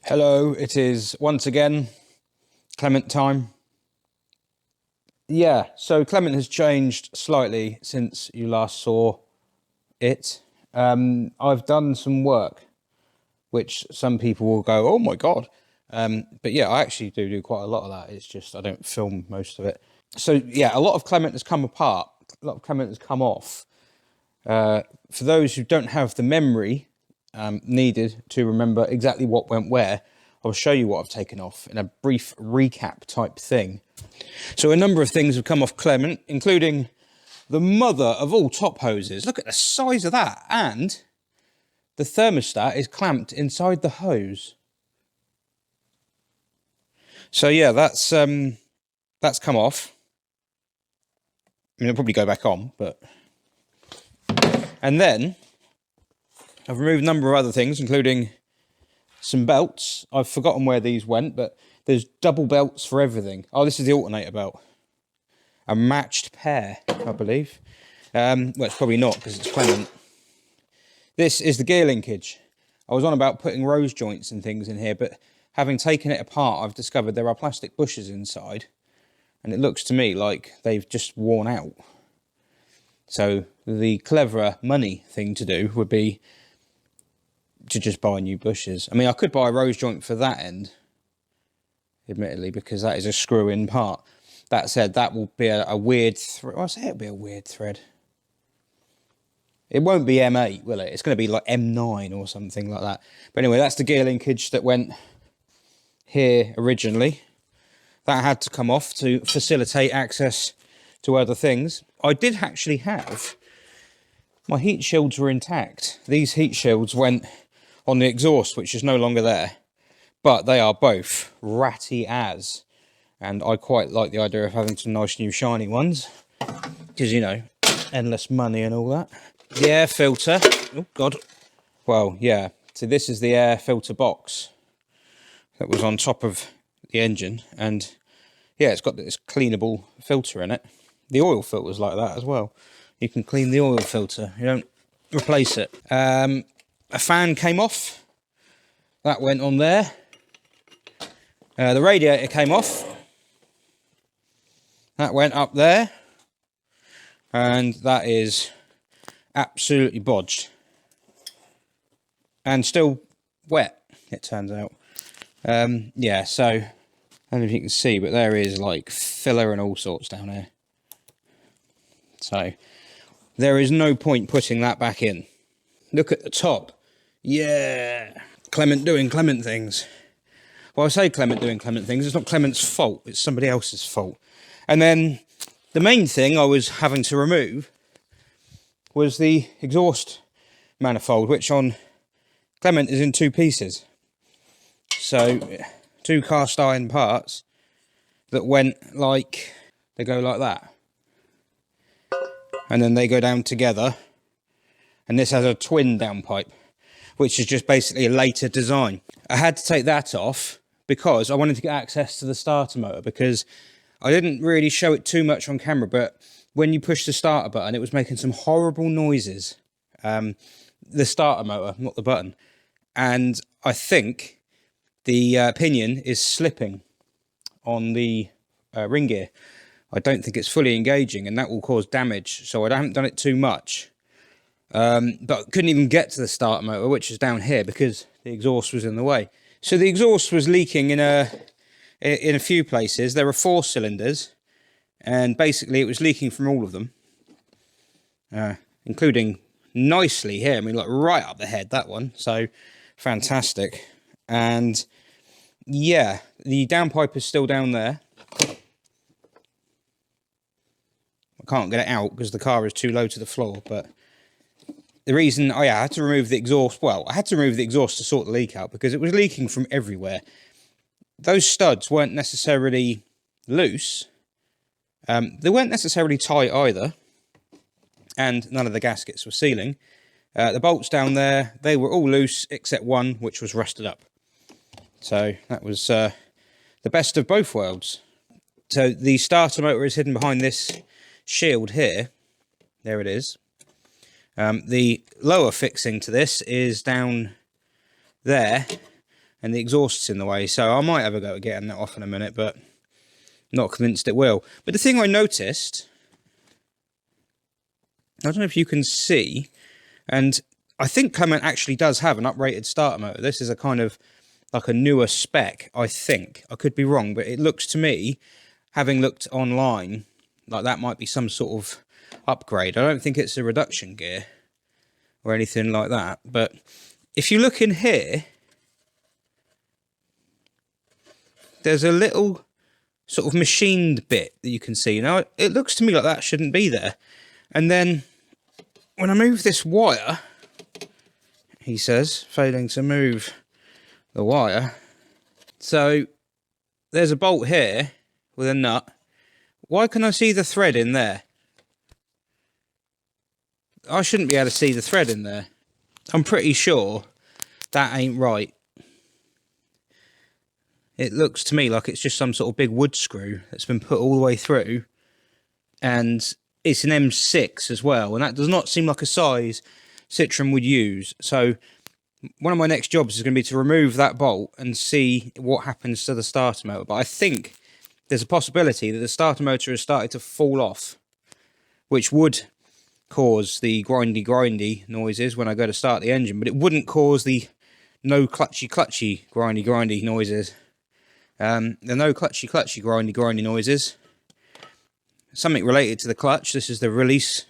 Hello, it is once again Clement time. Yeah, so Clement has changed slightly since you last saw it. I've done some work, which some people will go, oh my God. But yeah, I actually do quite a lot of that. It's just I don't film most of it. So yeah, a lot of Clement has come apart. A lot of Clement has come off. For those who don't have the memory needed to remember exactly what went where, I'll show you what I've taken off in a brief recap type thing. So a number of things have come off Clement, including the mother of all top hoses. Look at the size of that. And the thermostat is clamped inside the hose. So yeah, that's come off. I mean, it'll probably go back on, but... And then I've removed a number of other things, including some belts. I've forgotten where these went, but there's double belts for everything. Oh, this is the alternator belt. A matched pair, I believe. Well, it's probably not because it's Clement. This is the gear linkage. I was on about putting rose joints and things in here, but having taken it apart, I've discovered there are plastic bushes inside, and it looks to me like they've just worn out. So the cleverer money thing to do would be to just buy new bushes. I mean, I could buy a rose joint for that end, admittedly, because that is a screw-in part. That said, that will be a weird thread. Well, I say it'll be a weird thread. It won't be M8, will it? It's going to be like M9 or something like that. But anyway, that's the gear linkage that went here originally. That had to come off to facilitate access to other things. I did actually have... My heat shields were intact. These heat shields went on the exhaust, which is no longer there. But they are both ratty as. And I quite like the idea of having some nice new shiny ones. Because, you know, endless money and all that. The air filter. Oh, God. Well, yeah. So this is the air filter box that was on top of the engine. And, yeah, it's got this cleanable filter in it. The oil filter's like that as well. You can clean the oil filter. You don't replace it. A fan came off. That went on there. The radiator came off. That went up there. And that is absolutely bodged. And still wet, it turns out. Yeah, so, I don't know if you can see, but there is like filler and all sorts down here. So, there is no point putting that back in. Look at the top. Yeah. Clement doing Clement things. Well, I say Clement doing Clement things. It's not Clement's fault. It's somebody else's fault. And then the main thing I was having to remove was the exhaust manifold, which on Clement is in two pieces. So, two cast iron parts that went like, they go like that. And then they go down together. And this has a twin downpipe, which is just basically a later design. I had to take that off because I wanted to get access to the starter motor, because I didn't really show it too much on camera, but when you push the starter button, it was making some horrible noises. The starter motor, not the button. And I think the pinion is slipping on the ring gear. I don't think it's fully engaging, and that will cause damage. So I haven't done it too much. But couldn't even get to the starter motor, which is down here, because the exhaust was in the way. So the exhaust was leaking in a few places. There were 4 cylinders, and basically it was leaking from all of them, including nicely here. I mean, like right up the head, that one. So fantastic. And yeah, the downpipe is still down there. I can't get it out because the car is too low to the floor, but the reason I had to remove the exhaust, well, I had to remove the exhaust to sort the leak out because it was leaking from everywhere. Those studs weren't necessarily loose. They weren't necessarily tight either. And none of the gaskets were sealing. The bolts down there, they were all loose except one, which was rusted up. So that was the best of both worlds. So the starter motor is hidden behind this shield here. There it is. The lower fixing to this is down there, and the exhaust's in the way. So I might have a go at getting that off in a minute, but not convinced it will. But the thing I noticed, I don't know if you can see, and I think Clement actually does have an uprated starter motor. This is a kind of like a newer spec, I think. I could be wrong, but it looks to me, having looked online, like that might be some sort of upgrade. I don't think it's a reduction gear or anything like that. But if you look in here, there's a little sort of machined bit that you can see. Now, it looks to me like that shouldn't be there. And then when I move this wire, he says, failing to move the wire. So there's a bolt here with a nut. Why can I see the thread in there? I shouldn't be able to see the thread in there. I'm pretty sure that ain't right. It looks to me like it's just some sort of big wood screw that's been put all the way through. And it's an M6 as well. And that does not seem like a size Citroen would use. So one of my next jobs is going to be to remove that bolt and see what happens to the starter motor. But I think there's a possibility that the starter motor has started to fall off, which would cause the grindy noises when I go to start the engine, but it wouldn't cause the no clutchy grindy noises. The no clutchy grindy noises, something related to the clutch. This is the release,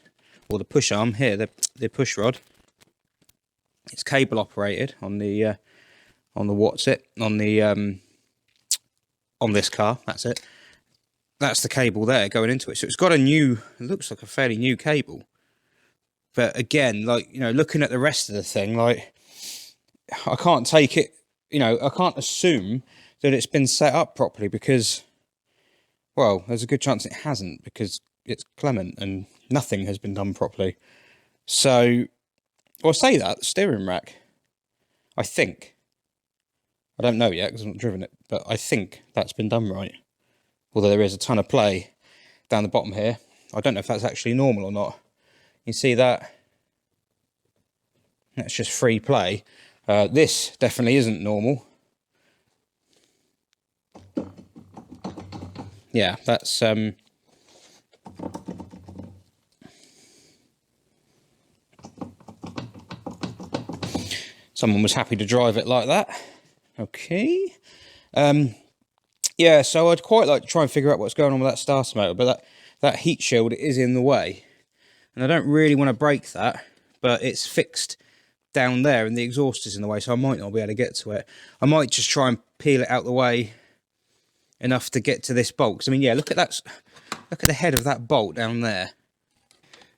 or the push arm here, the push rod. It's cable operated on the what's it on the on this car. That's it. That's the cable there going into it. So it's got a new, it looks like a fairly new cable. But again, like, you know, looking at the rest of the thing, like, I can't take it, you know, I can't assume that it's been set up properly because, well, there's a good chance it hasn't because it's Clement and nothing has been done properly. So, well, I say that, the steering rack, I think, I don't know yet because I've not driven it, but I think that's been done right. Although there is a ton of play down the bottom here. I don't know if that's actually normal or not. You see that? That's just free play. This definitely isn't normal. Yeah, that's someone was happy to drive it like that. Okay. Yeah, so I'd quite like to try and figure out what's going on with that starter motor, but that heat shield is in the way. And I don't really want to break that, but it's fixed down there and the exhaust is in the way, so I might not be able to get to it. I might just try and peel it out the way enough to get to this bolt. 'Cause I mean, yeah, look at that. Look at the head of that bolt down there.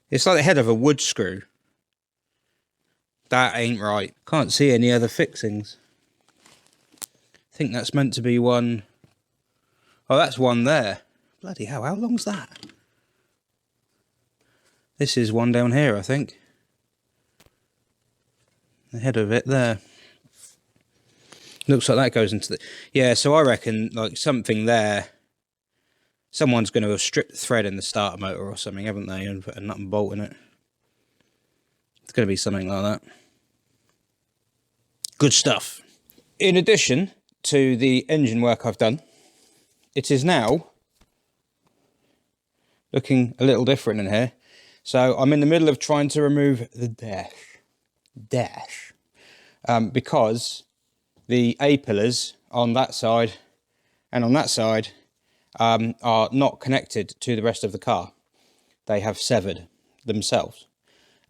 It's like the head of a wood screw. That ain't right. Can't see any other fixings. I think that's meant to be one. Oh, that's one there. Bloody hell, how long's that? This is one down here, I think. The head of it there. Looks like that goes into the... Yeah, so I reckon, like, something there. Someone's going to have stripped the thread in the starter motor or something, haven't they? And put a nut and bolt in it. It's going to be something like that. Good stuff. In addition to the engine work I've done, it is now looking a little different in here. So I'm in the middle of trying to remove the dash, because the A-pillars on that side and on that side are not connected to the rest of the car. They have severed themselves.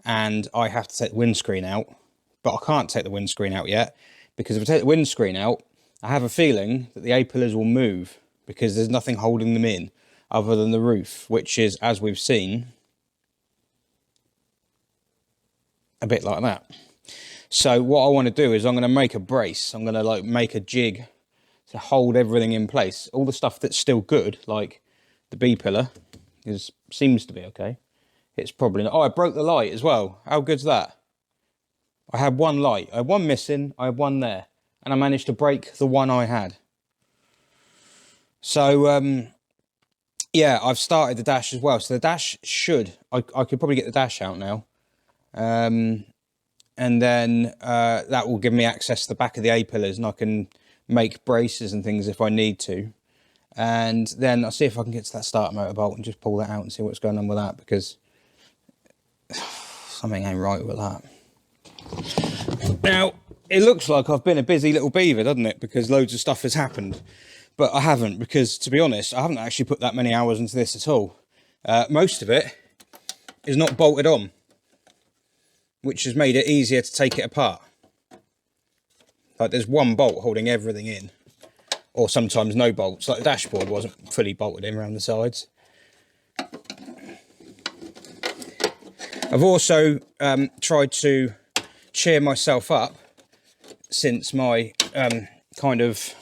And I have to take the windscreen out, but I can't take the windscreen out yet, because if I take the windscreen out, I have a feeling that the A-pillars will move because there's nothing holding them in other than the roof, which is, as we've seen, a bit like that. So what I want to do is I'm going to make a brace. I'm going to like make a jig to hold everything in place. All the stuff that's still good, like the B pillar, seems to be okay. It's probably not. Oh, I broke the light as well. How good's that? I had one light. I had one missing. I had one there. And I managed to break the one I had. So, yeah, I've started the dash as well. So the dash should... I could probably get the dash out now. And and then that will give me access to the back of the A-pillars, and I can make braces and things if I need to. And then I'll see if I can get to that starter motor bolt and just pull that out and see what's going on with that, because something ain't right with that. Now, it looks like I've been a busy little beaver, doesn't it? Because loads of stuff has happened. But I haven't, because to be honest, I haven't actually put that many hours into this at all. Most of it is not bolted on, which has made it easier to take it apart. Like, there's one bolt holding everything in, or sometimes no bolts. Like the dashboard wasn't fully bolted in around the sides. I've also tried to cheer myself up since my kind of,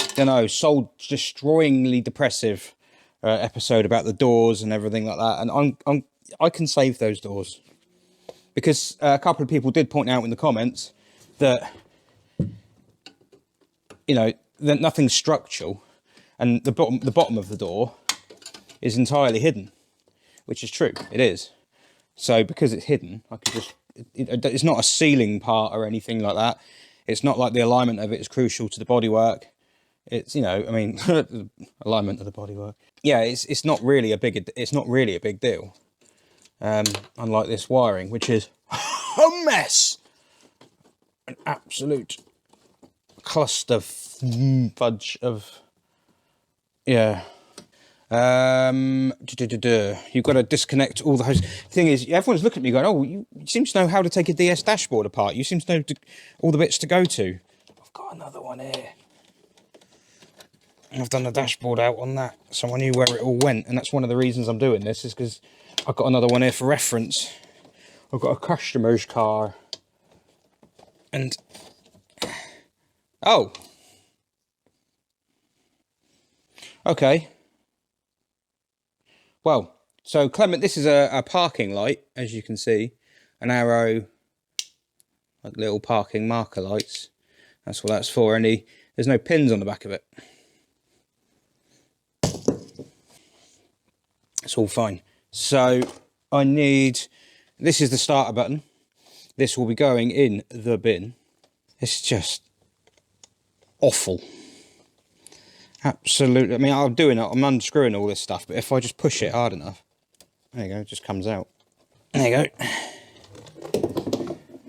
I don't know, soul-destroyingly depressive episode about the doors and everything like that. And I can save those doors, because a couple of people did point out in the comments that, you know, that nothing's structural, and the bottom of the door is entirely hidden, which is true. It is. So because it's hidden, I can just, it's not a ceiling part or anything like that. It's not like the alignment of it is crucial to the bodywork. It's, you know, I mean, alignment of the bodywork. Yeah, it's not really a big deal. Unlike this wiring, which is a mess, an absolute cluster fudge of, yeah. You've got to disconnect all the hoses. Thing is, everyone's looking at me going, oh, you seem to know how to take a DS dashboard apart. You seem to know all the bits to go to. I've got another one here. I've done the dashboard out on that, so I knew where it all went, and that's one of the reasons I'm doing this, is because I've got another one here for reference. I've got a customer's car. And, oh. Okay. Well, so Clement, this is a parking light, as you can see. An arrow, like little parking marker lights. That's what that's for. And there's no pins on the back of it. It's all fine. So I need, this is the starter button. This will be going in the bin. It's just awful. Absolutely. I mean, I'm unscrewing all this stuff, but if I just push it hard enough, there you go, it just comes out. There you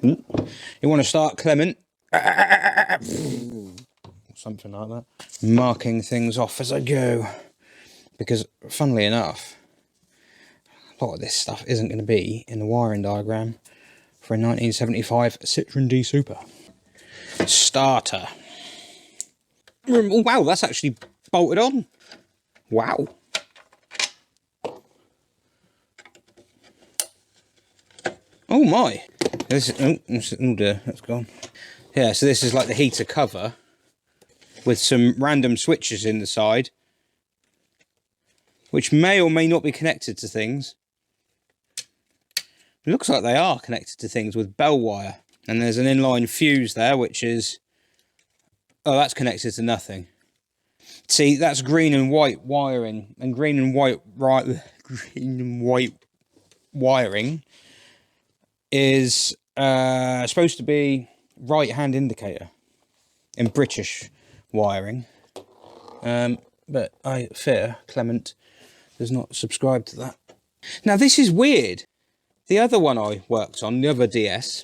go. You want to start Clement? Something like that. Marking things off as I go. Because, funnily enough, a lot of this stuff isn't going to be in the wiring diagram for a 1975 Citroen D Super. Starter. Oh, wow, that's actually bolted on. Wow. Oh my. This is, oh dear, that's gone. Yeah, so this is like the heater cover with some random switches in the side, which may or may not be connected to things. It looks like they are connected to things with bell wire. And there's an inline fuse there, which is, oh, that's connected to nothing. See, that's green and white wiring, and green and white wiring is supposed to be right-hand indicator in British wiring. But I fear Clement does not subscribe to that. Now, this is weird. The other one I worked on, the other DS,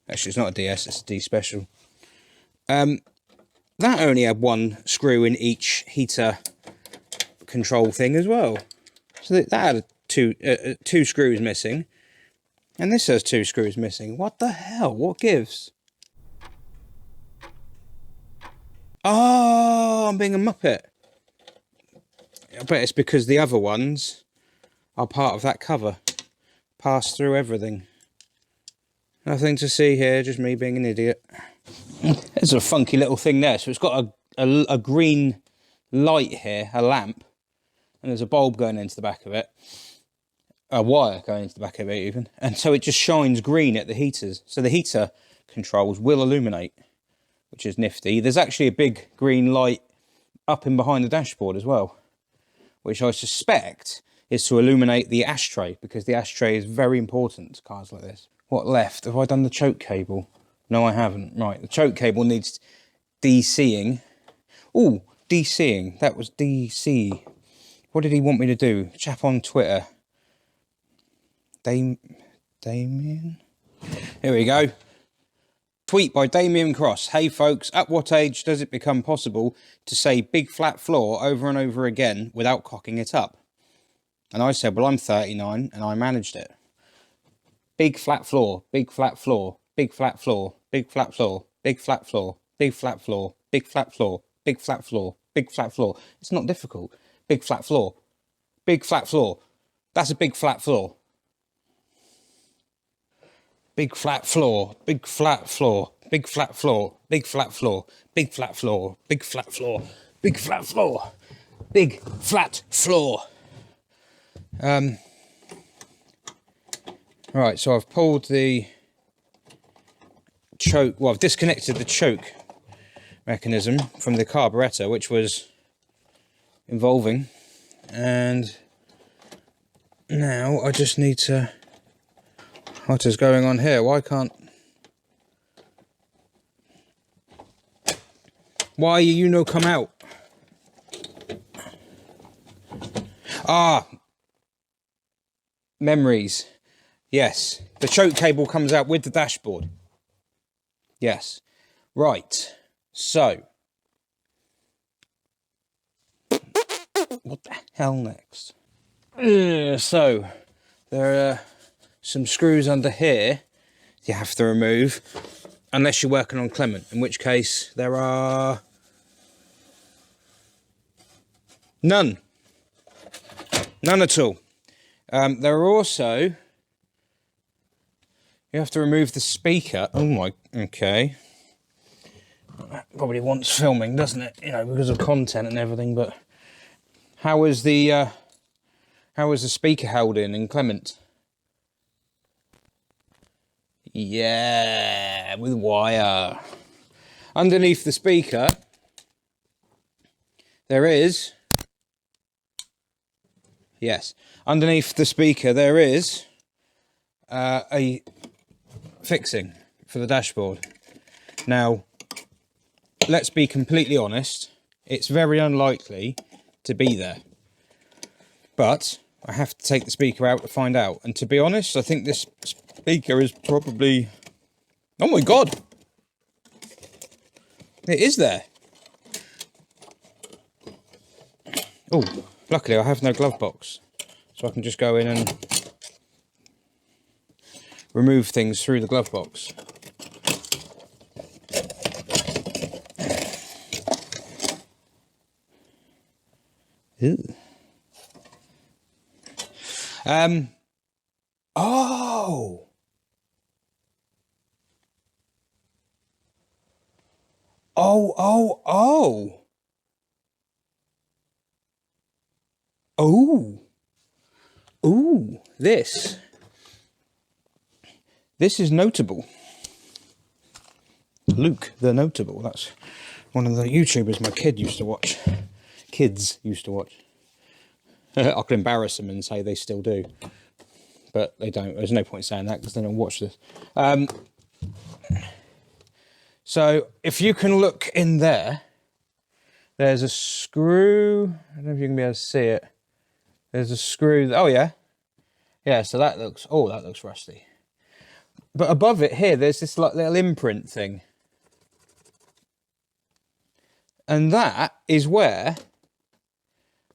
actually it's not a DS, it's a D Special. That only had one screw in each heater control thing as well. So that had two screws missing. And this has two screws missing. What the hell? What gives? Oh, I'm being a muppet. I bet it's because the other ones are part of that cover. Pass through everything. Nothing to see here, just me being an idiot. There's a funky little thing there. So it's got a green light here, a lamp, and there's a bulb going into the back of it. A wire going into the back of it even. And so it just shines green at the heaters. So the heater controls will illuminate, which is nifty. There's actually a big green light up and behind the dashboard as well, which I suspect is to illuminate the ashtray, because the ashtray is very important to cars like this. what left? Have I done the choke cable? No, I haven't. Right, the choke cable needs DCing. Oh, DCing. That was DC. What did he want me to do? Chap on Twitter. Damien? Here we go. Tweet by Damien Cross. Hey folks, at what age does it become possible to say big flat floor over and over again without cocking it up? And I said, well, I'm 39 and I managed it. Big flat floor, big flat floor, big flat floor, big flat floor, big flat floor, big flat floor, big flat floor, big flat floor, big flat floor. It's not difficult. Big flat floor. Big flat floor. That's a big flat floor. Big flat floor, big flat floor, big flat floor, big flat floor, big flat floor, big flat floor, big flat floor, big flat floor. Right, so I've pulled the choke, well, I've disconnected the choke mechanism from the carburettor, which was involving, and now I just need to... What is going on here? Why you no come out? Ah, memories. Yes, the choke cable comes out with the dashboard. Yes, right. So, what the hell next? So, there are some screws under here you have to remove, unless you're working on Clement, in which case there are none at all. There are also, you have to remove the speaker. Oh my, okay, that probably wants filming, doesn't it, you know, because of content and everything. But how is the speaker held in Clement? Yeah, with wire. Underneath the speaker, there is... Yes, underneath the speaker, there is a fixing for the dashboard. Now, let's be completely honest. It's very unlikely to be there. But I have to take the speaker out to find out. And to be honest, I think this speaker is probably... Oh my God! It is there. Oh, luckily I have no glove box. So I can just go in and remove things through the glove box. Ew. Oh! Oh! Ooh, this is notable. Luke the Notable, that's one of the YouTubers my kids used to watch. I could embarrass them and say they still do, but they don't. There's no point saying that because they don't watch this. So if you can look in there, there's a screw. I don't know if you can be able to see it. There's a screw. Oh yeah. Yeah, so that looks, oh, that looks rusty. But above it here, there's this like little imprint thing. And that is where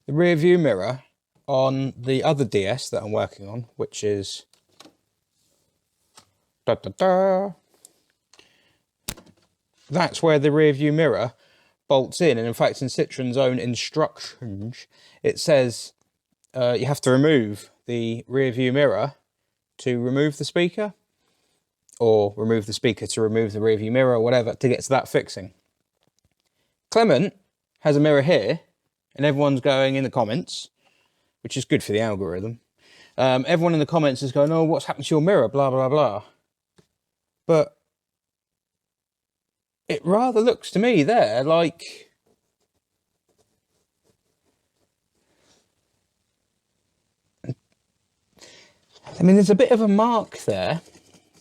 the rear view mirror on the other DS that I'm working on, which is that's where the rear view mirror bolts in. And in fact, in Citroen's own instructions, it says you have to remove the rear view mirror to remove the speaker, or remove the speaker to remove the rear view mirror, or whatever, to get to that fixing. Clement has a mirror here, and everyone's going in the comments, which is good for the algorithm. Everyone in the comments is going, oh, what's happened to your mirror, blah, blah, blah. But it rather looks to me there like... I mean, there's a bit of a mark there.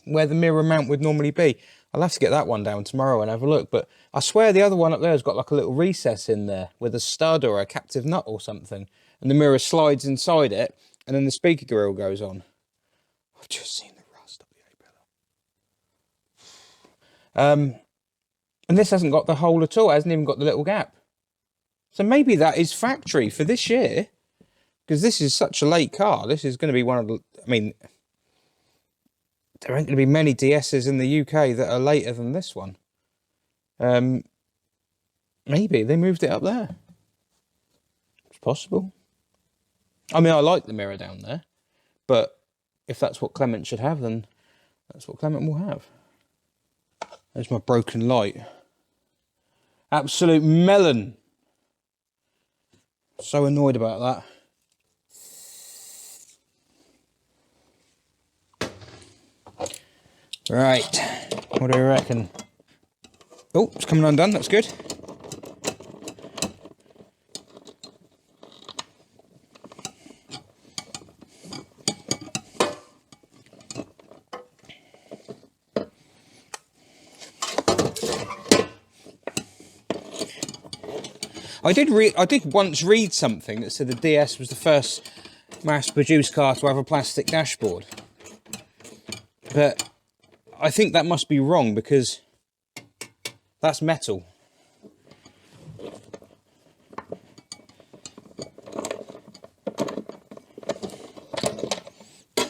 where the mirror mount would normally be. I'll have to get that one down tomorrow and have a look, but I swear the other one up there has got like a little recess in there with a stud or a captive nut or something, and the mirror slides inside it, and then the speaker grill goes on. I've just seen the rust up the A-pillar. And this hasn't got the hole at all. It hasn't even got the little gap. So maybe that is factory for this year, because this is such a late car. This is going to be one of the, I mean, there aren't going to be many DSs in the UK that are later than this one. Maybe they moved it up there. It's possible. I mean, I like the mirror down there, but if that's what Clement should have, then that's what Clement will have. There's my broken light. Absolute melon. So annoyed about that. Right, what do you reckon? Oh, it's coming undone, that's good. I did once read something that said the DS was the first mass-produced car to have a plastic dashboard. But I think that must be wrong, because that's metal.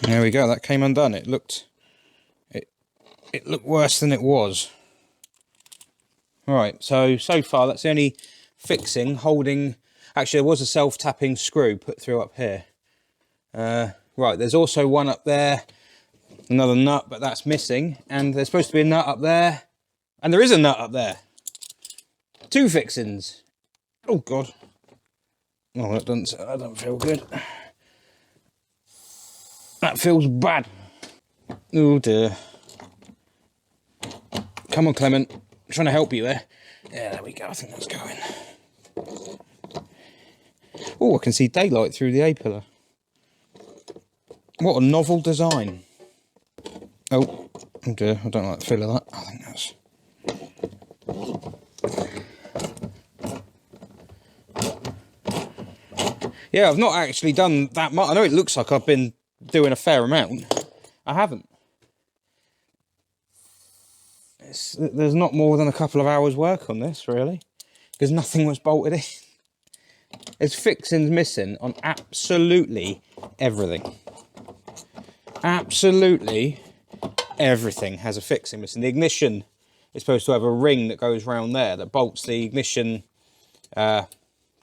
There we go, that came undone. It looked worse than it was. Right, so far that's the only fixing holding. Actually, there was a self-tapping screw put through up here. Right, there's also one up there, another nut, but that's missing, and there's supposed to be a nut up there, and there is a nut up there. Two fixings. Oh god. Oh, that doesn't feel good. That feels bad. Oh dear. Come on, Clement. I'm trying to help you there. Yeah, there we go. I think that's going. Oh, I can see daylight through the A-pillar. What a novel design. Oh dear, I don't like the feel of that. I think that's... Yeah, I've not actually done that much. I know it looks like I've been doing a fair amount. I haven't. There's not more than a couple of hours work on this, really, because nothing was bolted in. There's fixings missing on absolutely everything. Absolutely everything has a fixing missing. The ignition is supposed to have a ring that goes round there that bolts the ignition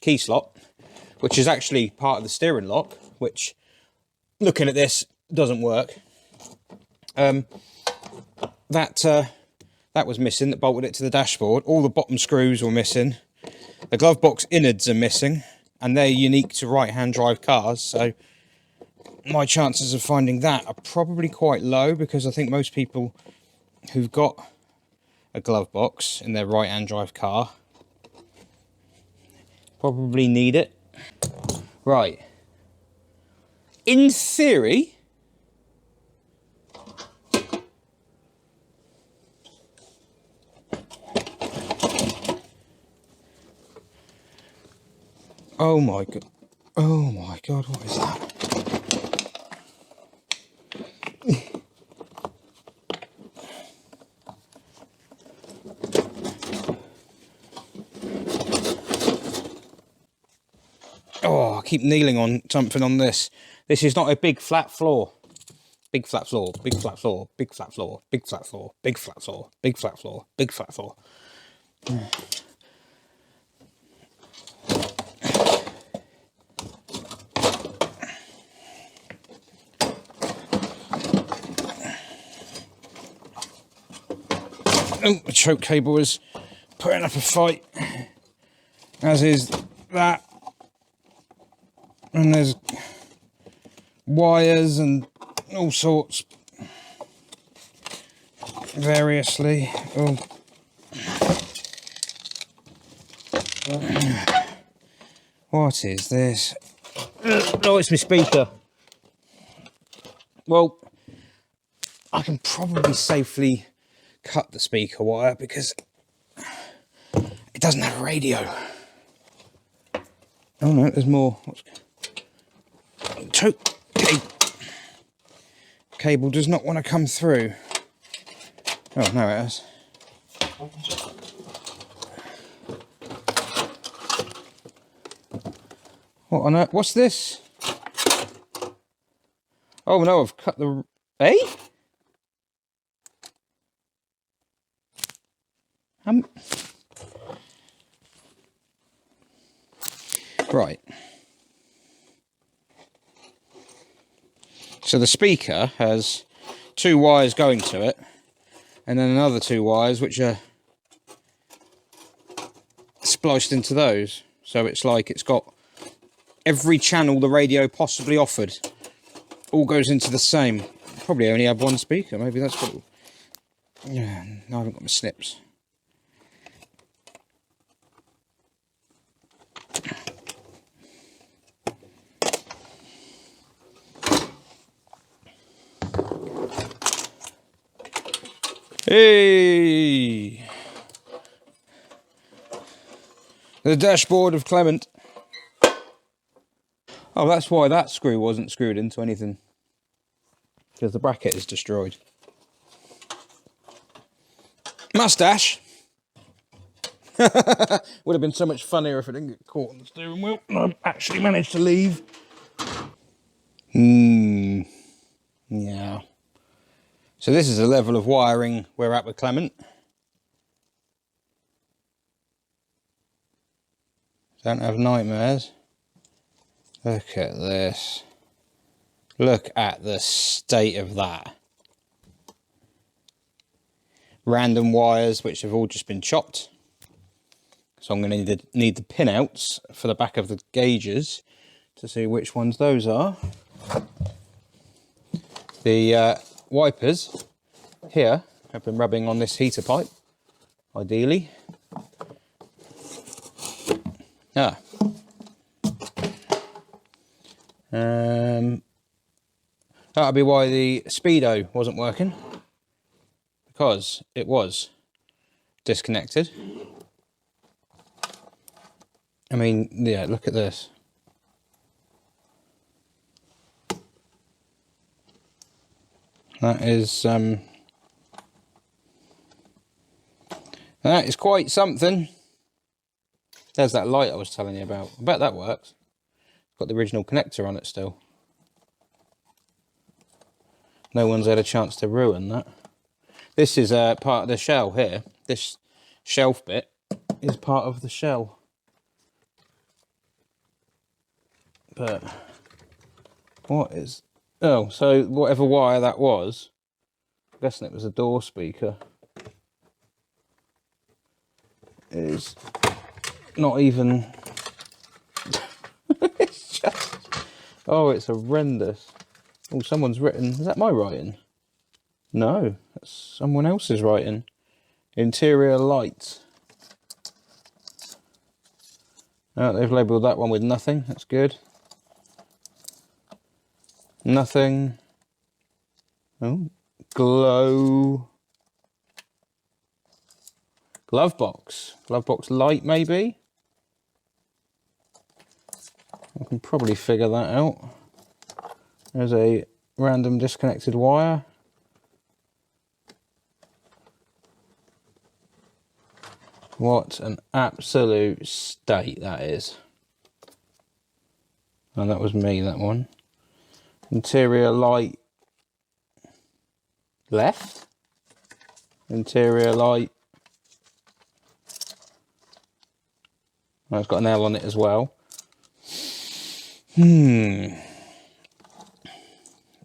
key slot, which is actually part of the steering lock, which, looking at this, doesn't work. That was missing, that bolted it to the dashboard. All the bottom screws were missing. The glove box innards are missing, and they're unique to right-hand drive cars, so my chances of finding that are probably quite low, because I think most people who've got a glove box in their right-hand drive car probably need it. Right. In theory, oh my god, what is that? Oh, I keep kneeling on something on this. This is not a big flat floor. Big flat floor, big flat floor, big flat floor, big flat floor, big flat floor, big flat floor, big flat floor. Oh, the choke cable is putting up a fight, as is that. And there's wires and all sorts, variously. Oh. What is this? Oh, it's my speaker. Well, I can probably safely cut the speaker wire because it doesn't have a radio. Oh no, there's more. Choke cable does not want to come through. Oh, no, it has. What on earth? What's this? Oh no, I've cut the... Eh? Right. So the speaker has 2 wires going to it, and then another 2 wires which are spliced into those. So it's like it's got every channel the radio possibly offered. All goes into the same. Probably only have 1 speaker, maybe that's what... Yeah, no, I haven't got my snips. Hey! The dashboard of Clement. Oh, that's why that screw wasn't screwed into anything. Because the bracket is destroyed. Mustache! Would have been so much funnier if it didn't get caught on the steering wheel. I actually managed to leave. Yeah. So this is the level of wiring we're at with Clement. Don't have nightmares. Look at this. Look at the state of that. Random wires which have all just been chopped. So I'm going to need the pinouts for the back of the gauges to see which ones those are. The wipers here have been rubbing on this heater pipe, ideally. That'll be why the speedo wasn't working, because it was disconnected. I mean, yeah, look at this. That is quite something. There's that light I was telling you about. I bet that works. Got the original connector on it still. No one's had a chance to ruin that. This is part of the shell here. This shelf bit is part of the shell. But what is... Oh, so whatever wire that was, I'm guessing it was a door speaker, is not even... It's just... Oh, it's horrendous. Oh, someone's written... Is that my writing? No, that's someone else's writing. Interior lights. Oh, they've labelled that one with nothing. That's good. Nothing. Oh, glow. Glove box. Glove box light, maybe? I can probably figure that out. There's a random disconnected wire. What an absolute state that is. Oh, that was me, that one. Interior light left. Interior light. Oh, it's got an L on it as well.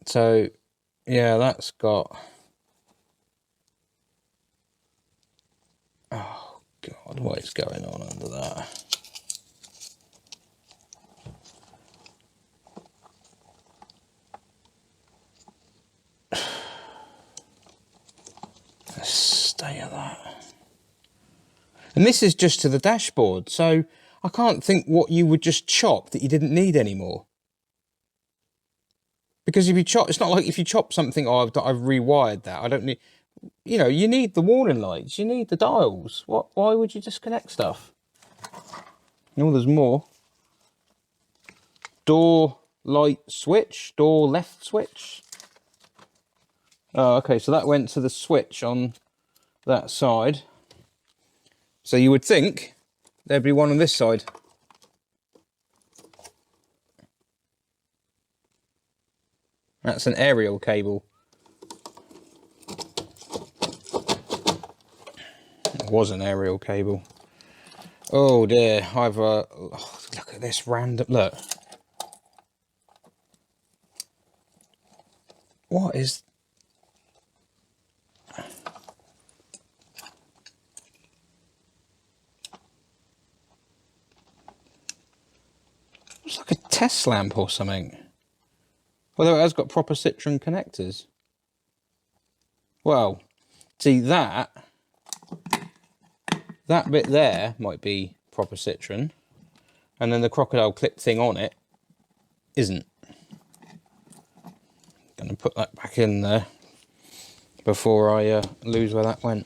So, yeah, that's got... Oh, God, what is going on under that? The state of that. And this is just to the dashboard, so I can't think what you would just chop that you didn't need anymore. Because if you chop, it's not like if you chop something, oh, I've rewired that. I don't need, you know, you need the warning lights, you need the dials. Why would you disconnect stuff? Oh, there's more. Door light switch, door left switch. Oh, okay, so that went to the switch on that side. So you would think there'd be one on this side. That's an aerial cable. It was an aerial cable. Oh dear, I've oh, look at this random, look. What is... It's like a test lamp or something. Although it has got proper citron connectors. Well, see that bit there might be proper citron. And then the crocodile clip thing on it isn't. Gonna put that back in there before I lose where that went.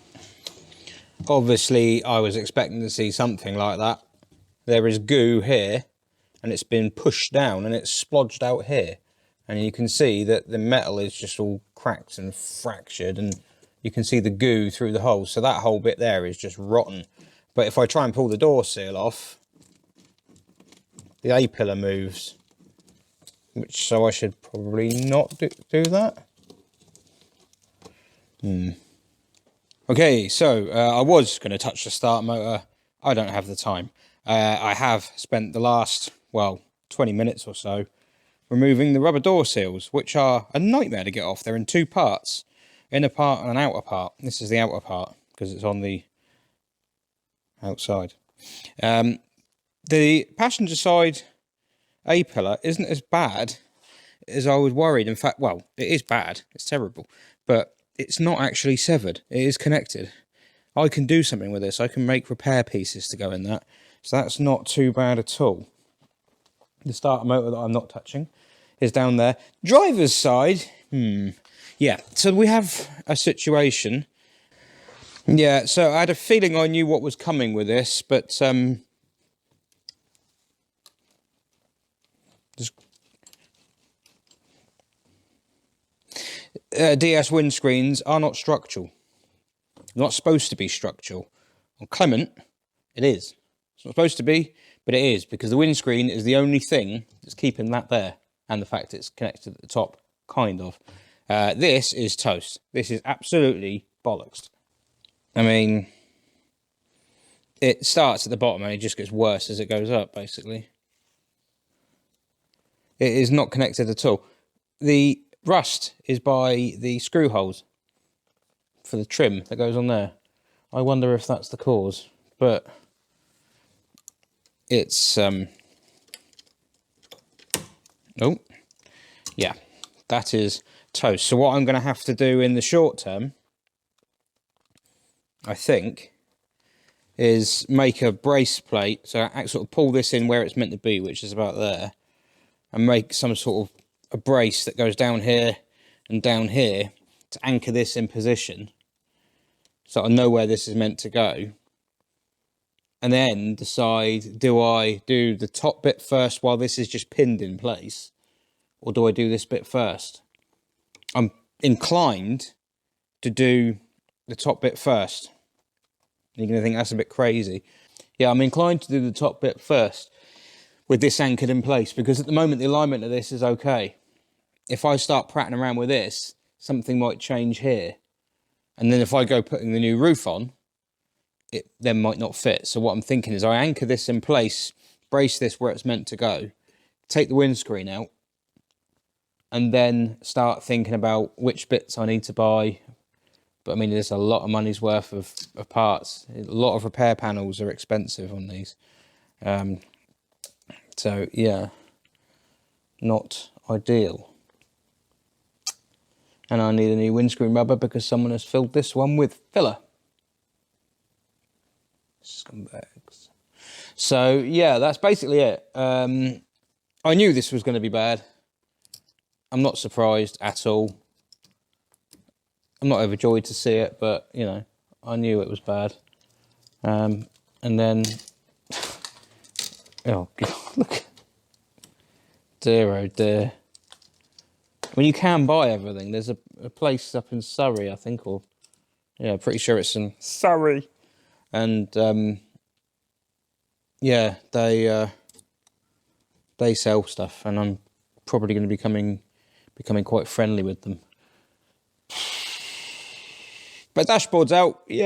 Obviously, I was expecting to see something like that. There is goo here, and it's been pushed down, and it's splodged out here. And you can see that the metal is just all cracked and fractured, and you can see the goo through the holes. So that whole bit there is just rotten. But if I try and pull the door seal off, the A-pillar moves. So I should probably not do that. Okay, so I was going to touch the start motor. I don't have the time. I have spent the last, well, 20 minutes or so removing the rubber door seals, which are a nightmare to get off. They're in two parts, inner part and an outer part. This is the outer part because it's on the outside. The passenger side A-pillar isn't as bad as I was worried. In fact, well, it is bad. It's terrible, but it's not actually severed. It is connected. I can do something with this. I can make repair pieces to go in that. So that's not too bad at all. The starter motor that I'm not touching is down there. Driver's side, yeah. So we have a situation. Yeah, so I had a feeling I knew what was coming with this, but DS windscreens are not structural. They're not supposed to be structural. On Clement, it is. It's not supposed to be, but it is, because the windscreen is the only thing that's keeping that there, and the fact it's connected at the top, kind of. This is toast. This is absolutely bollocks. I mean, it starts at the bottom and it just gets worse as it goes up, basically. It is not connected at all. The rust is by the screw holes for the trim that goes on there. I wonder if that's the cause, but it's oh yeah, that is toast. So what I'm going to have to do in the short term, I think, is make a brace plate. So I sort of pull this in where it's meant to be, which is about there, and make some sort of a brace that goes down here and down here to anchor this in position, so I know where this is meant to go. And then decide, do I do the top bit first while this is just pinned in place, or do I do this bit first? I'm inclined to do the top bit first. You're going to think that's a bit crazy. Yeah, I'm inclined to do the top bit first with this anchored in place, because at the moment the alignment of this is okay. If I start prattling around with this, something might change here. And then if I go putting the new roof on, it then might not fit. So what I'm thinking is I anchor this in place, brace this where it's meant to go, take the windscreen out, and then start thinking about which bits I need to buy. But I mean, there's a lot of money's worth of parts. A lot of repair panels are expensive on these. So yeah, not ideal. And I need a new windscreen rubber because someone has filled this one with filler. Scumbags. So yeah, that's basically it. I knew this was going to be bad. I'm not surprised at all. I'm not overjoyed to see it, but, you know, I knew it was bad. And then, oh, God, look. Dear, oh, dear. When you can buy everything, there's a place up in Surrey, I think, or, yeah, pretty sure it's in Surrey. And, yeah, they sell stuff, and I'm probably going to be becoming quite friendly with them. But dashboard's out, yay!